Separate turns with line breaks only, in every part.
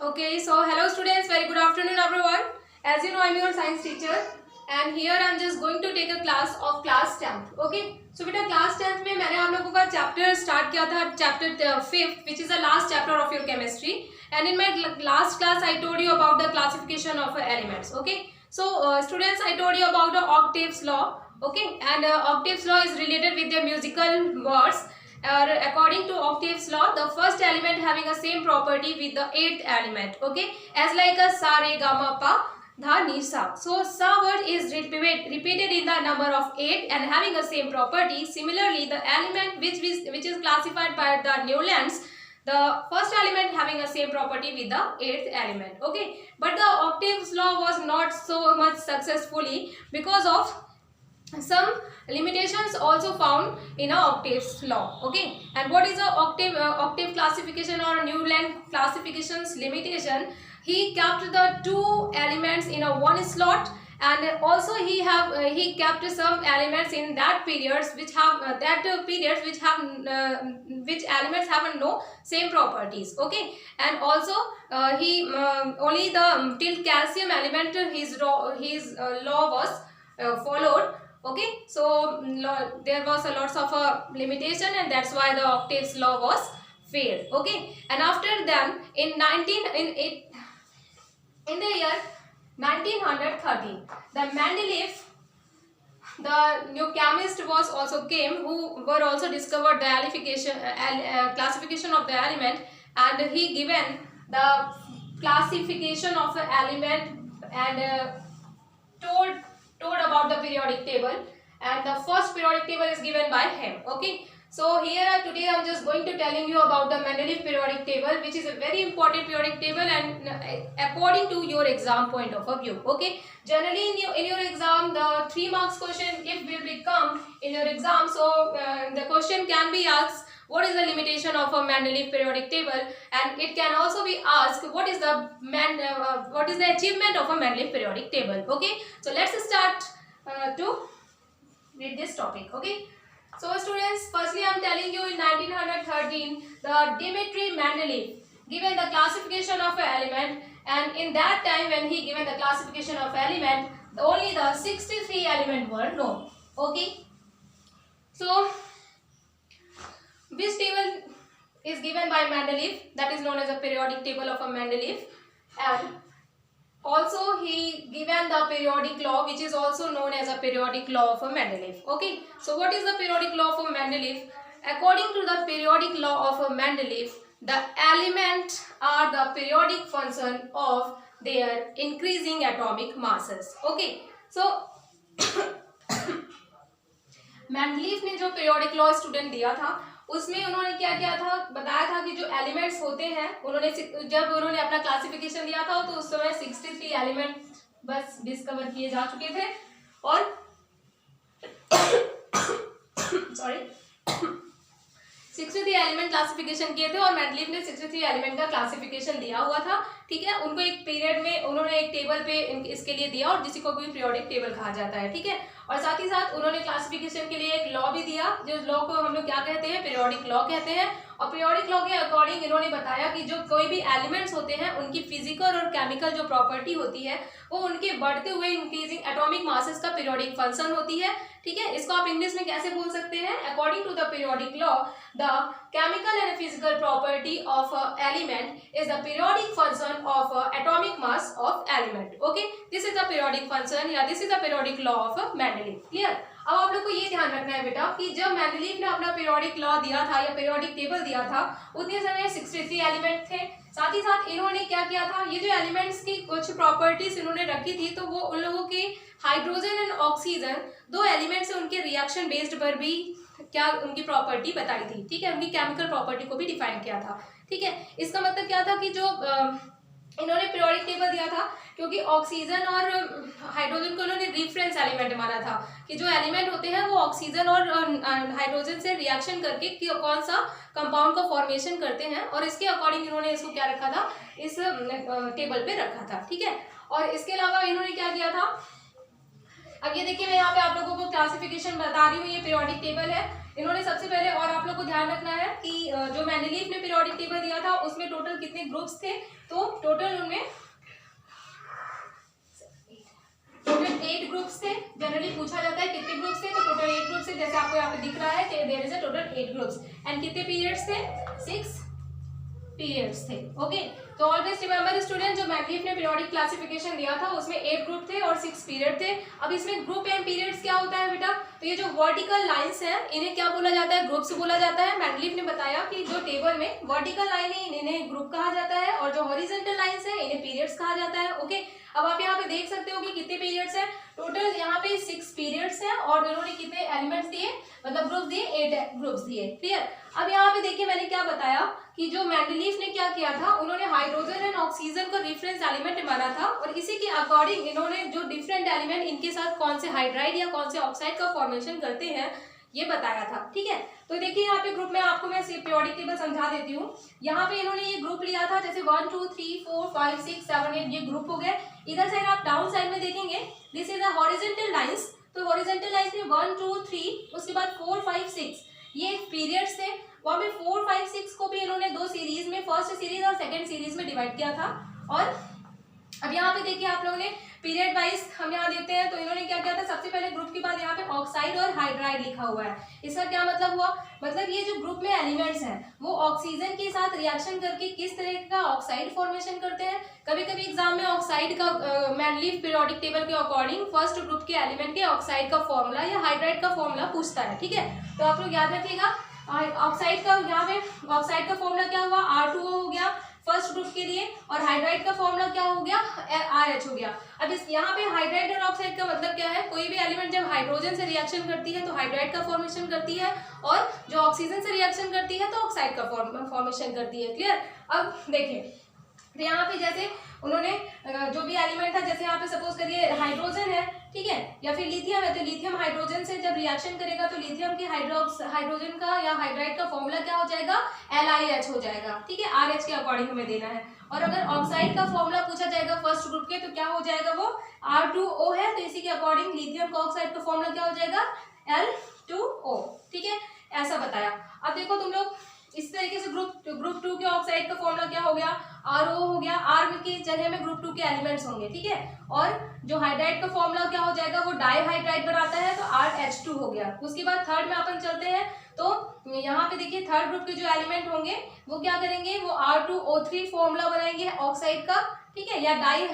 Okay, so hello students, very good afternoon everyone. As you know, I'm your science teacher and here I'm just going to take a class of class 10th. Okay, so बेटा class 10th में मैंने आप लोगों का chapter start किया था chapter 5th which is the last chapter of your chemistry, and in my last class I told you about the classification of elements. Okay, so students, I told you about the octaves law. Okay, and octaves law is related with the musical words. According to octaves law, the first element having a same property with the eighth element. Okay, as like a sa re ga ma pa dha ni sa. So sa word is repeated in the number of 8 and having a same property. Similarly, the element which is classified by the Newlands, the first element having a same property with the eighth element. Okay, but the octaves law was not so much successfully because of some limitations also found in a octaves law. Okay, and what is a octave classification or Newland classifications limitation? He kept the two elements in a one slot, and also he kept some elements in that periods which have which elements have no same properties. Okay, and also he only the till calcium element his law was followed. Okay, so there was a lots of limitation, and that's why the octaves law was failed. Okay, and after them in the year 1913, the Mendeleev, the new chemist, was also came, who were also discovered the classification of the element, and he given the classification of the element and told about the periodic table, and the first periodic table is given by him. Okay, so here today I'm just going to telling you about the Mendeleev periodic table, which is a very important periodic table and according to your exam point of view. Okay, generally in your exam the 3 marks question if will become in your exam, so the question can be asked what is the limitation of a Mendeleev periodic table, and it can also be asked what is the achievement of a Mendeleev periodic table. Okay, so let's start to read this topic. Okay, so students, firstly I am telling you in 1913 the Dmitry Mendeleev given the classification of an element, and in that time when he given the classification of element, only the 63 elements were known. Okay, so which table is given by Mendeleev, that is known as a periodic table of a Mendeleev, and also he given the periodic law which is also known as a periodic law of a Mendeleev. Okay, so what is the periodic law of a Mendeleev? According to the periodic law of a Mendeleev, the elements are the periodic function of their increasing atomic masses. Okay, so Mendeleev ने जो periodic law student दिया था उसमें उन्होंने क्या किया था, बताया था कि जो एलिमेंट्स होते हैं, जब उन्होंने अपना क्लासिफिकेशन दिया था तो उस समय 63 एलिमेंट बस डिस्कवर किए जा चुके थे, और सॉरी 63 एलिमेंट क्लासिफिकेशन किए थे, और मेंडलीव ने 63 एलिमेंट का क्लासिफिकेशन दिया हुआ था. ठीक है, उनको एक पीरियड में उन्होंने एक टेबल पे इसके लिए दिया, और जिसी को भी पीरियोडिक टेबल कहा जाता है. ठीक है, और साथ ही साथ उन्होंने क्लासिफिकेशन के लिए एक लॉ भी दिया, जो लॉ को हम लोग क्या कहते हैं, पीरियोडिक लॉ कहते हैं. और पीरियोडिक लॉ के अकॉर्डिंग इन्होंने बताया कि जो कोई भी एलिमेंट्स होते हैं उनकी फिजिकल और केमिकल जो प्रॉपर्टी होती है वो उनके बढ़ते हुए इंक्रीजिंग एटॉमिक मासेस का पीरियोडिक फंक्शन होती है. ठीक है, इसको आप इंग्लिश में कैसे बोल सकते हैं, according to the periodic law the chemical and physical property of element is the periodic function of atomic mass of element. Okay, this is the periodic function या this is the periodic law of Mendeleev. Clear? अब आप लोग को ये ध्यान रखना है बेटा कि जब मेंडलीव ने अपना पीरियोडिक लॉ दिया था या पीरियोडिक टेबल दिया था उतने समय 63 एलिमेंट थे. साथ ही साथ इन्होंने क्या किया था, ये जो एलिमेंट्स की कुछ प्रॉपर्टीज इन्होंने रखी थी तो वो उन लोगों के हाइड्रोजन एंड ऑक्सीजन दो एलिमेंट्स उनके रिएक्शन बेस्ड पर भी क्या उनकी प्रॉपर्टी बताई थी. ठीक है, उनकी केमिकल प्रॉपर्टी को भी डिफाइन किया था. ठीक है, इसका मतलब क्या था कि जो इन्होंने पीरियोडिक टेबल दिया था क्योंकि ऑक्सीजन और हाइड्रोजन को इन्होंने रेफरेंस एलिमेंट माना था कि जो एलिमेंट होते हैं वो ऑक्सीजन और हाइड्रोजन से रिएक्शन करके कौन सा कंपाउंड का फॉर्मेशन करते हैं, और इसके अकॉर्डिंग इन्होंने इसको क्या रखा था, इस टेबल पे रखा था. ठीक है, और इसके अलावा इन्होंने क्या किया था, अब ये देखिए मैं यहाँ पे आप लोगों को क्लासिफिकेशन बता रही हूँ, ये पीरियोडिक टेबल है. इन्होंने सबसे पहले, और आप लोग को ध्यान रखना है कि जो मेंडलीव ने पीरियोडिक टेबल दिया था उसमें उसमें टोटल कितने ग्रुप्स थे, तो टोटल उनमें टोटल 8 ग्रुप्स थे। जनरली पूछा जाता है कितने ग्रुप्स थे, तो टोटल 8 ग्रुप्स थे, जैसे आपको यहाँ पे दिख रहा है कि there is a total 8 groups and कितने पीरियड्स थे, 6 पीरियड्स थे। ओके, तो ऑलवेज रिमेंबर स्टूडेंट, जो मैकलीफ ने पीरियोडिक क्लासिफिकेशन दिया था उसमें 8 ग्रुप थे और 6 पीरियड थे। अब इसमें ग्रुप एंड पीरियड्स क्या होता है बेटा, तो ये जो वर्टिकल लाइंस है इन्हें क्या बोला जाता है, ग्रुप्स बोला जाता है। मैकलीफ ने बताया कि जो टेबल में वर्टिकल लाइन है इन्हें ग्रुप कहा जाता है और जो हॉरिजॉन्टल लाइंस है इन्हें पीरियड्स कहा जाता है। ओके, अब आप यहाँ पे देख सकते हो कि कितने पीरियड्स हैं, टोटल यहाँ पे 6 पीरियड्स हैं और इन्होंने कितने एलिमेंट्स दिए, मतलब ग्रुप दिए, 8 ग्रुप्स दिए। क्लियर। अब यहाँ पे देखिए मैंने क्या बताया कि जो मेंडलीफ ने क्या किया था, उन्होंने हाइड्रोजन एंड ऑक्सीजन को रेफरेंस एलिमेंट माना था और इसी के अकॉर्डिंग इन्होंने जो डिफरेंट एलिमेंट इनके साथ कौन से हाइड्राइड या कौन से ऑक्साइड का फॉर्मेशन करते हैं ये बताया था। ठीक है, तो देखिए यहाँ पे ग्रुप में आपको मैं पीरियोडिक टेबल समझा देती हूँ। यहाँ पे इन्होंने ये ग्रुप लिया था, जैसे 1 2 3 4 5 6 7 8 ये ग्रुप हो गए। इधर साइड आप डाउन साइड में देखेंगे, this is the horizontal lines, तो हॉरिजॉन्टल लाइंस में 1 2 3 उसके बाद 4 5 6 ये पीरियड्स थे। वहाँ पे 4 5 6 को भी इन्होंने 2 सीरीज में, फर्स्ट सीरीज और सेकंड सीरीज में डिवाइड किया था। और अब यहाँ पे देखिए आप लोगों ने पीरियड वाइज हम यहाँ देखते हैं, तो इन्होंने क्या किया था, सबसे पहले ग्रुप के बाद यहाँ पे ऑक्साइड और हाइड्राइड लिखा हुआ है। इसका क्या मतलब हुआ, मतलब ये जो ग्रुप में एलिमेंट्स हैं वो ऑक्सीजन के साथ रिएक्शन करके किस तरह का ऑक्साइड फॉर्मेशन करते हैं। कभी कभी एग्जाम में ऑक्साइड का मैनलीफ पीरियोडिक टेबल के अकॉर्डिंग फर्स्ट ग्रुप के एलिमेंट के ऑक्साइड का फॉर्मूला या हाइड्राइड का फॉर्मूला पूछता है। ठीक है, तो आप लोग याद रखिएगा ऑक्साइड का, यहाँ पे ऑक्साइड का फॉर्मूला क्या हुआ, R2O हो गया फर्स्ट ग्रुप के लिए, और हाइड्राइड का फॉर्मूला क्या हो गया, RH हो गया। अब इस यहाँ पे हाइड्राइड और ऑक्साइड का मतलब क्या है, कोई भी एलिमेंट जब हाइड्रोजन से रिएक्शन करती है तो हाइड्राइड का फॉर्मेशन करती है और जो ऑक्सीजन से रिएक्शन करती है तो ऑक्साइड का फॉर्मेशन करती है। क्लियर। अब देखिए तो यहाँ पे जैसे उन्होंने जो भी एलिमेंट था, जैसे यहाँ पे सपोज करिए हाइड्रोजन है, ठीक है, या फिर लिथियम है, तो लिथियम हाइड्रोजन से जब रिएक्शन करेगा तो लिथियम के हाइड्रोजन का या हाइड्राइड का फॉर्मूला क्या हो जाएगा, LiH हो जाएगा। ठीक है, RH के अकॉर्डिंग हमें देना है। और अगर ऑक्साइड का फॉर्मूला पूछा जाएगा फर्स्ट ग्रुप के तो क्या हो जाएगा, वो R2O है, तो इसी के अकॉर्डिंग लिथियम का ऑक्साइड का फॉर्मूला क्या हो जाएगा, L2O। ठीक है, ऐसा बताया। अब देखो तुम लोग इस तरीके से ग्रुप 2 के ऑक्साइड का फॉर्मूला क्या हो गया, RO हो गया, R की जगह में ग्रुप 2 के एलिमेंट्स होंगे। ठीक है, और जो हाइड्राइड का फॉर्मूला क्या हो जाएगा, वो डाइहाइड्राइड बनाता है, तो RH2 हो गया। उसके बाद थर्ड में अपन चलते हैं, तो यहाँ पे देखिए थर्ड ग्रुप के जो एलिमेंट होंगे वो क्या करेंगे, वो R2O3 फॉर्मूला बनाएंगे ऑक्साइड का। ठीक है, या ड्राई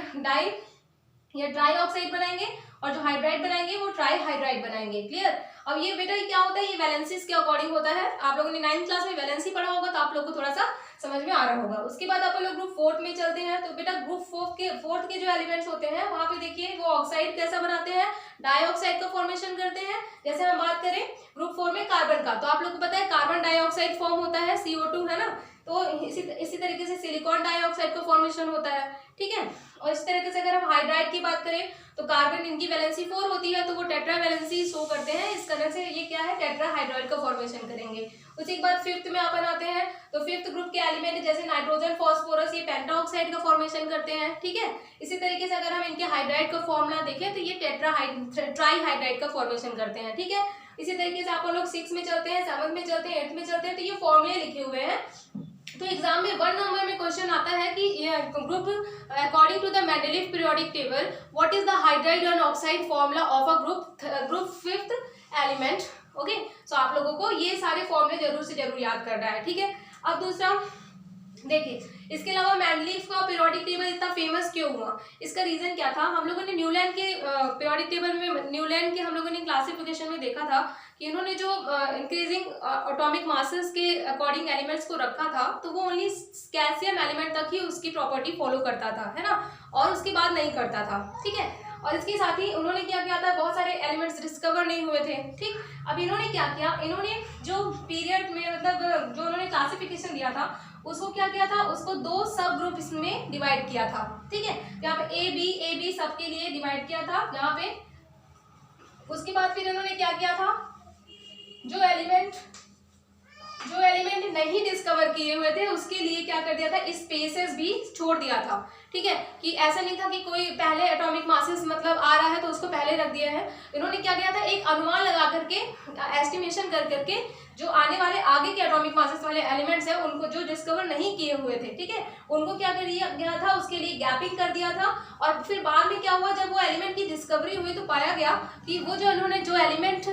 ऑक्साइड बनाएंगे, और जो हाइड्राइड बनाएंगे वो ट्राई हाइड्राइड बनाएंगे। क्लियर। अब ये बेटा क्या होता है, ये वैलेंसीज के अकॉर्डिंग होता है। आप लोगों ने 9th क्लास में वैलेंसी पढ़ा होगा तो आप लोग को थोड़ा सा समझ में आ रहा होगा। उसके बाद अपन लोग ग्रुप 4 में चलते हैं, तो बेटा ग्रुप 4 के जो एलिमेंट्स होते हैं वहाँ पे देखिए वो ऑक्साइड कैसा बनाते हैं, डाइऑक्साइड का फॉर्मेशन करते हैं। जैसे हम बात करें ग्रुप 4 में कार्बन का, तो आप लोग को पता है कार्बन डाइऑक्साइड फॉर्म होता है, CO2 है ना, तो इसी तरीके से सिलिकॉन डाइऑक्साइड का फॉर्मेशन होता है। ठीक है, और इस तरीके से अगर हम हाइड्राइड की बात करें तो कार्बन इनकी वैलेंसी 4 होती है, तो वो टेट्रा वैलेंसी शो करते हैं, इस तरह से ये क्या है, टेट्रा हाइड्राइड का फॉर्मेशन करेंगे। उसी के बाद 5th में अपन आते हैं, तो 5th ग्रुप के एलिमेंट जैसे नाइट्रोजन फॉस्फोरस ये पेंटाऑक्साइड का फॉर्मेशन करते हैं। ठीक है, इसी तरीके से अगर हम इनके हाइड्राइड का फॉर्मूला देखें तो ये ट्राई हाइड्राइड का फॉर्मेशन करते हैं। ठीक है, इसी तरीके से अपन लोग 6 में चलते हैं, 7 में चलते हैं, 8 में चलते हैं, तो ये फॉर्मूले लिखे हुए हैं। तो एग्जाम में 1 नंबर में क्वेश्चन आता है कि group according to the Mendeleev periodic table what is the hydride and oxide formula of a group 5th element. Okay, so आप लोगों को ये सारे फॉर्मूले जरूर से जरूर याद करना है। ठीक है, अब दूसरा देखिए, इसके अलावा मेंडलीफ का पीरियोडिक टेबल इतना फेमस क्यों हुआ, इसका रीजन क्या था। हम लोगों ने न्यूलैंड के पीरियोडिक टेबल में, न्यूलैंड के हम लोगों ने क्लासिफिकेशन में देखा था कि इन्होंने जो इंक्रीजिंग एटॉमिक मासेस के अकॉर्डिंग एलिमेंट्स को रखा था, तो वो ओनली कैल्शियम एलिमेंट तक ही उसकी प्रॉपर्टी फॉलो करता था, है ना, और उसके बाद नहीं करता था। ठीक है, और इसके साथ ही उन्होंने क्या किया था, बहुत सारे एलिमेंट्स डिस्कवर नहीं हुए थे। ठीक, अब इन्होंने क्या किया, इन्होंने जो पीरियड में मतलब जो उन्होंने क्लासिफिकेशन दिया था उसको क्या किया था, उसको 2 सब ग्रुप इसमें डिवाइड किया था। ठीक है, यहाँ पे ए बी सबके लिए डिवाइड किया था यहाँ पे। उसके बाद फिर इन्होंने क्या किया था, जो एलिमेंट नहीं डिस्कवर किए हुए थे उसके लिए क्या कर दिया था, स्पेसेस भी छोड़ दिया था। ठीक है, कि ऐसा नहीं था कि कोई पहले एटॉमिक मासेस मतलब आ रहा है तो उसको पहले रख दिया है। इन्होंने क्या किया था, एक अनुमान लगा करके, एस्टिमेशन कर करके जो आने वाले आगे के एटॉमिक मासेस वाले एलिमेंट्स हैं उनको जो डिस्कवर नहीं किए हुए थे, ठीक है, उनको क्या कर दिया गया था, उसके लिए गैपिंग कर दिया था। और फिर बाद में क्या हुआ, जब वो एलिमेंट की डिस्कवरी हुई तो पाया गया कि वो जो उन्होंने जो एलिमेंट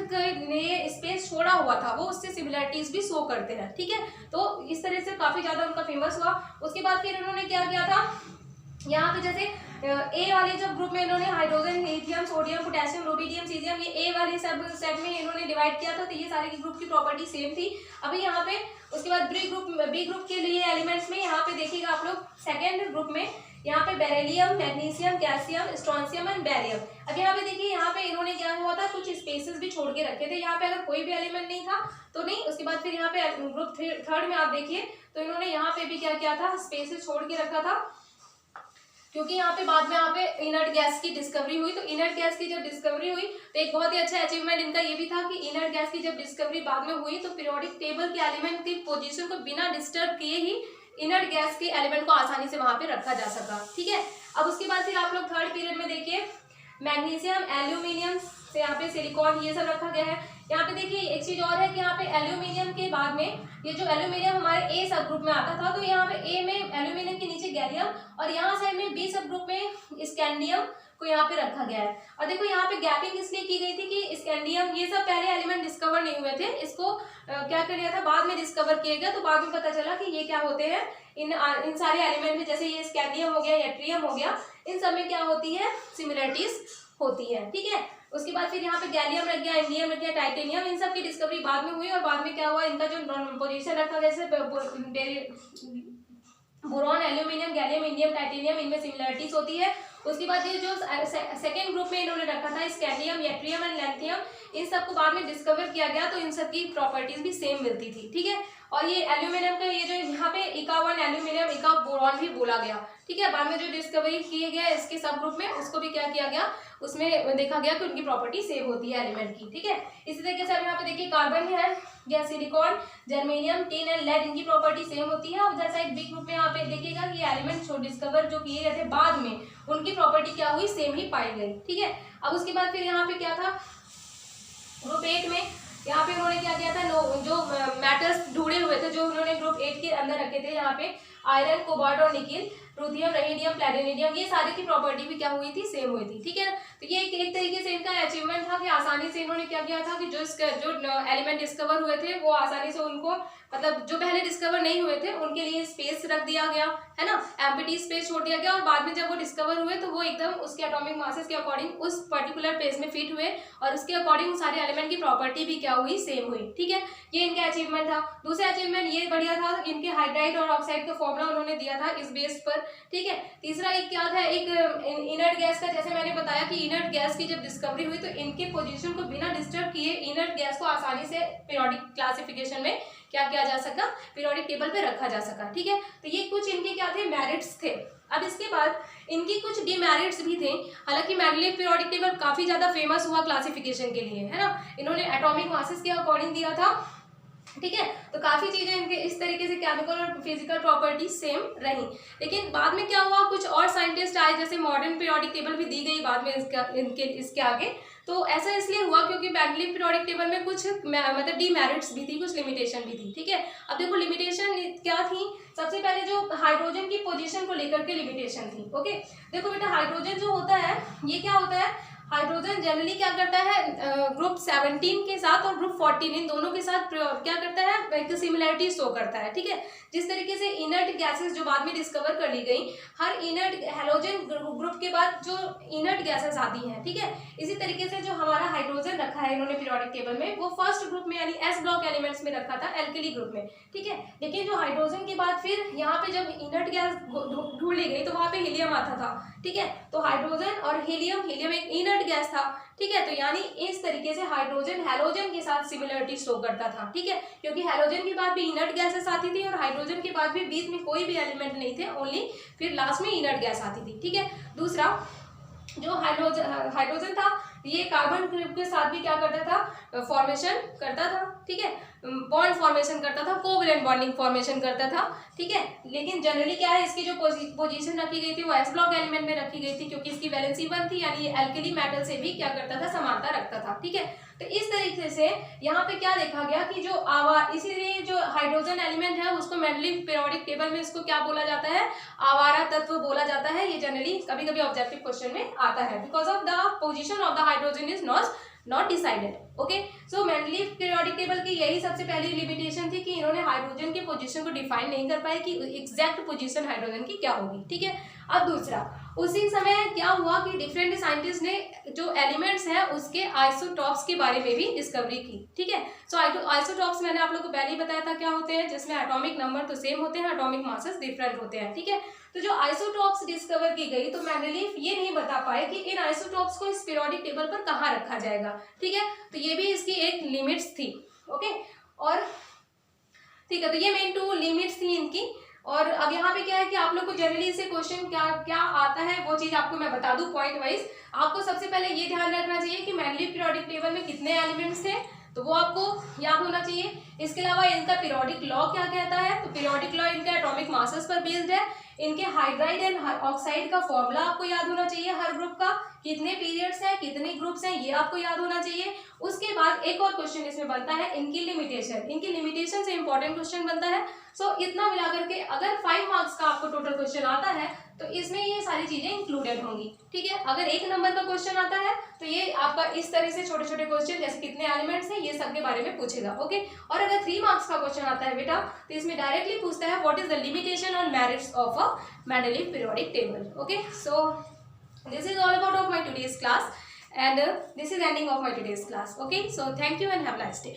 ने स्पेस छोड़ा हुआ था वो उससे सिमिलरिटीज भी शो करते हैं, ठीक है। तो इस तरह से काफी ज्यादा उनका फेमस हुआ। उसके बाद फिर उन्होंने क्या किया था, यहाँ पे जैसे ए वाले जब ग्रुप में इन्होंने hydrogen, lithium, sodium, potassium, rubidium, caesium, ये ए वाले सब सेट में इन्होंने डिवाइड किया था, तो ये सारे के ग्रुप की प्रॉपर्टी सेम थी। अभी यहाँ पे उसके बाद बी ग्रुप के लिए एलिमेंट्स में यहाँ पे देखिएगा आप लोग सेकेंड ग्रुप में यहाँ पे beryllium, magnesium, calcium, strontium and barium. अब यहाँ पे देखिए यहाँ पे इन्होंने क्या हुआ था, कुछ स्पेसेस भी छोड़ के रखे थे, यहाँ पे अगर कोई भी एलिमेंट नहीं था तो नहीं। उसके बाद फिर यहाँ पे ग्रुप थर्ड में आप देखिए तो इन्होंने यहाँ पे भी क्या किया था, स्पेसेस छोड़ के रखा था, क्योंकि यहाँ पे बाद में यहाँ पे इनर्ट गैस की डिस्कवरी हुई। तो इनर्ट गैस की जब डिस्कवरी हुई तो एक बहुत ही अच्छा अचीवमेंट इनका ये भी था कि इनर्ट गैस की जब डिस्कवरी बाद में हुई तो पीरियोडिक टेबल के एलिमेंट की पोजीशन को बिना डिस्टर्ब किए ही इनर्ट गैस के एलिमेंट को आसानी से वहां पे रखा जा सका, ठीक है। अब उसके बाद फिर आप लोग थर्ड पीरियड में देखिए मैग्नीशियम, एल्यूमिनियम से यहाँ पे सिलिकॉन, ये सब रखा गया है। यहाँ पे देखिए एक चीज और है कि यहाँ पे एल्यूमिनियम के बाद में ये जो एल्यूमिनियम हमारे ए सब ग्रुप में आता था, तो यहाँ पे ए में एल्यूमिनियम के नीचे गैलियम और यहाँ साइड में बी सब ग्रुप में स्कैंडियम को यहाँ पे रखा गया है। और देखो यहाँ पे गैपिंग इसलिए की गई थी कि स्कैंडियम, ये सब पहले एलिमेंट डिस्कवर नहीं हुए थे, इसको क्या कर लिया था, बाद में डिस्कवर किया गया। तो बाद में पता चला कि ये क्या होते हैं, इन सारे एलिमेंट में, जैसे ये स्कैंडियम हो गया, यट्रियम हो गया, इन सब में क्या होती है, सिमिलरिटीज होती है, ठीक है। उसके बाद फिर यहाँ पे गैलियम रख गया, इंडियम रख गया, टाइटेनियम, इन सब की डिस्कवरी बाद में हुई। और बाद में क्या हुआ, इनका जो पोजीशन रखा गया, जैसे boron, aluminium, gallium, indium, titanium, इनमें सिमिलरिटीज होती है। उसके बाद ये जो सेकेंड ग्रुप में इन्होंने रखा था स्कैंडियम, यट्रियम एंड लैंथियम, इन सबको बाद में डिस्कवर किया गया तो इन सब की प्रॉपर्टीज भी सेम मिलती थी, ठीक है। और ये एल्यूमिनियम का ये जो यहाँ पे इका-1 एल्यूमिनियम, इका बोरॉन भी बोला गया, ठीक है। बाद में जो डिस्कवरी किए गया इसके सब ग्रुप में, उसको भी क्या किया गया, उसमें देखा गया कि उनकी प्रॉपर्टी सेम होती है एलिमेंट की, ठीक है। इसी तरीके से अब यहाँ पे देखिए कार्बन है या silicon, germanium, tin and lead, इनकी प्रॉपर्टी सेम होती है। और जैसा एक बी ग्रुप में यहाँ पे देखिएगा कि एलिमेंट डिस्कवर जो किए गए थे बाद में, उनकी प्रॉपर्टी क्या हुई, सेम ही पाई गई, ठीक है। अब उसके बाद फिर यहाँ पे क्या था, ग्रुप 8 में यहाँ पे उन्होंने क्या किया था, जो मेटल्स ढूंढे हुए थे, जो उन्होंने ग्रुप 8 के अंदर रखे थे, यहाँ पे आयरन, कोबाल्ट और निकिल, रुथियम, रेडियम, प्लैटिनम, ये सारे की प्रॉपर्टी भी क्या हुई थी, सेम हुई थी, ठीक है। तो ये एक तरीके से इनका अचीवमेंट था कि आसानी से इन्होंने क्या किया था कि जो एलिमेंट डिस्कवर हुए थे वो आसानी से उनको, मतलब जो पहले डिस्कवर नहीं हुए थे उनके लिए स्पेस रख दिया गया है ना, एम्प्टी स्पेस छोड़ दिया गया। और बाद में जब वो डिस्कवर हुए तो वो एकदम उसके एटॉमिक मासेस के अकॉर्डिंग उस पर्टिकुलर प्लेस में फिट हुए और उसके अकॉर्डिंग सारे एलिमेंट की प्रॉपर्टी भी क्या हुई, सेम हुई, ठीक है। ये इनका अचीवमेंट था। दूसरा अचीवमेंट ये बढ़िया था, इनके हाइड्राइड और ऑक्साइड का फॉर्मूला उन्होंने दिया था इस बेस पर, ठीक है। तीसरा एक क्या था, एक इनर्ट गैस का, जैसे मैंने बताया कि इनर्ट गैस की जब डिस्कवरी हुई तो इनके पोजीशन को बिना डिस्टर्ब किए इनर्ट गैस को आसानी से पीरियोडिक क्लासिफिकेशन में क्या किया जा सका, पीरियोडिक टेबल पे रखा जा सका, ठीक है। तो ये कुछ इनके क्या थे, मेरिट्स थे। अब इसके बाद इनकी कुछ डिमेरिट्स भी थे। हालांकि मैंडलीव पीरियोडिक टेबल काफी ज्यादा फेमस हुआ क्लासिफिकेशन के लिए, है ना, इन्होंने एटॉमिक मासेस के अकॉर्डिंग दिया था, ठीक है। तो काफी चीजें इनके इस तरीके से केमिकल और फिजिकल प्रॉपर्टी सेम रही। लेकिन बाद में क्या हुआ, कुछ और साइंटिस्ट आए, जैसे मॉडर्न पीरियोडिक टेबल भी दी गई बाद में इसके आगे। तो ऐसा इसलिए हुआ क्योंकि मैंडलीव पीरियोडिक टेबल में कुछ मतलब डीमेरिट्स भी थी, कुछ लिमिटेशन भी थी, ठीक है। अब देखो लिमिटेशन क्या थी, सबसे पहले जो हाइड्रोजन की पोजीशन को लेकर के लिमिटेशन थी, ओके। देखो बेटा, हाइड्रोजन जो होता है ये क्या होता है, हाइड्रोजन जनरली क्या करता है, ग्रुप 17 के साथ और ग्रुप 14 इन दोनों के साथ क्या करता है, एक सिमिलरिटी शो करता है, ठीक है। जिस तरीके से इनर्ट गैसेस जो बाद में डिस्कवर कर ली गई, हर इनर्ट हैलोजन ग्रुप के बाद जो इनर्ट गैसेस आती हैं, ठीक है, इसी तरीके से जो हमारा हाइड्रोजन रखा है इन्होंने पीरियोडिक टेबल में, वो फर्स्ट ग्रुप में यानी एस ब्लॉक एलिमेंट्स में रखा था, एल्कली ग्रुप में, ठीक है। लेकिन जो हाइड्रोजन के बाद फिर यहाँ पे जब इनर्ट गैस ढूंढ ली गई तो वहां पे हीलियम आता था, ठीक है। तो हाइड्रोजन और हीलियम एक इनर्ट गैस था, ठीक है। तो यानी इस तरीके से हाइड्रोजन हैलोजन के साथ सिमिलरिटी शो करता था, ठीक है, क्योंकि हैलोजन के बाद भी इनर्ट गैसेस आती थी और हाइड्रोजन के बाद भी बीच में कोई भी एलिमेंट नहीं थे, ओनली फिर लास्ट में इनर्ट गैस आती थी, ठीक है। दूसरा जो हाइड्रोजन था ये कार्बन ग्रुप के साथ भी क्या करता था, फॉर्मेशन करता था, ठीक है। बॉन्ड फॉर्मेशन करता था, कोवैलेंट बॉन्डिंग फॉर्मेशन करता था, ठीक है। लेकिन जनरली क्या है, इसकी जो पोजीशन रखी गई थी वो एस ब्लॉक एलिमेंट में रखी गई थी, क्योंकि इसकी वैलेंसी 1 थी, यानी ये एल्कली मेटल से भी क्या करता था, समानता रखता था, ठीक है। तो इस तरीके से यहाँ पे क्या देखा गया कि जो इसीलिए जो हाइड्रोजन एलिमेंट है उसको मेंडलीव पीरियोडिक टेबल में इसको क्या बोला जाता है, आवारा तत्व बोला जाता है। ये जनरली कभी कभी ऑब्जेक्टिव क्वेश्चन में आता है, because of the position of the hydrogen is not decided. Okay, so Mendeleev periodic table की यही सबसे पहली लिमिटेशन थी कि इन्होंने हाइड्रोजन की पोजीशन को डिफाइन नहीं कर पाए कि एग्जैक्ट पोजीशन हाइड्रोजन की क्या होगी, ठीक है। अब दूसरा, उसी समय क्या हुआ कि डिफरेंट साइंटिस्ट ने जो एलिमेंट्स हैं उसके आइसोटॉप्स के बारे में भी डिस्कवरी की, ठीक है। सो आइसोटॉप्स मैंने आप लोग को पहले ही बताया था क्या होते हैं, जिसमें एटॉमिक नंबर तो सेम होते हैं, एटॉमिक मासेस डिफरेंट होते हैं, ठीक है। तो जो आइसोटॉप्स डिस्कवर की गई, तो मेंडलीव ये नहीं बता पाए कि इन आइसोटॉप्स को इस पीरियोडिक टेबल पर कहाँ रखा जाएगा, ठीक है। तो ये भी इसकी एक लिमिट्स थी, ओके। और ठीक है, तो ये मेन 2 लिमिट्स थी इनकी। और अब यहाँ पे क्या है कि आप लोग को जनरली से क्वेश्चन क्या क्या आता है वो चीज आपको मैं बता दूं पॉइंट वाइज। आपको सबसे पहले ये ध्यान रखना चाहिए कि मेंडलीव पीरियोडिक टेबल में कितने एलिमेंट्स हैं, तो वो आपको याद होना चाहिए। इसके अलावा इनका पीरियोडिक लॉ क्या कहता है, तो पीरियोडिक लॉ इनके एटॉमिक मासेस पर बेस्ड है। इनके हाइड्राइड एंड ऑक्साइड का फॉर्मूला आपको याद होना चाहिए, हर ग्रुप का कितने पीरियड्स हैं, कितने ग्रुप्स हैं, ये आपको याद होना चाहिए। उसके बाद एक और क्वेश्चन इसमें बनता है, इनकी लिमिटेशन से इंपॉर्टेंट क्वेश्चन बनता है। सो इतना मिलाकर के अगर 5 मार्क्स का आपको टोटल क्वेश्चन आता है तो इसमें ये सारी चीजें इंक्लूडेड होंगी, ठीक है। अगर 1 नंबर का क्वेश्चन आता है तो ये आपका इस तरह से छोटे छोटे क्वेश्चन जैसे कितने एलिमेंट्स हैं ये सब के बारे में पूछेगा, ओके। और अगर 3 मार्क्स का क्वेश्चन आता है बेटा तो इसमें डायरेक्टली पूछता है what is the limitation on merits of a Mendeleev periodic table, okay. So this is all about of my today's class, and this is ending of my today's class, okay. So thank you and have a nice day.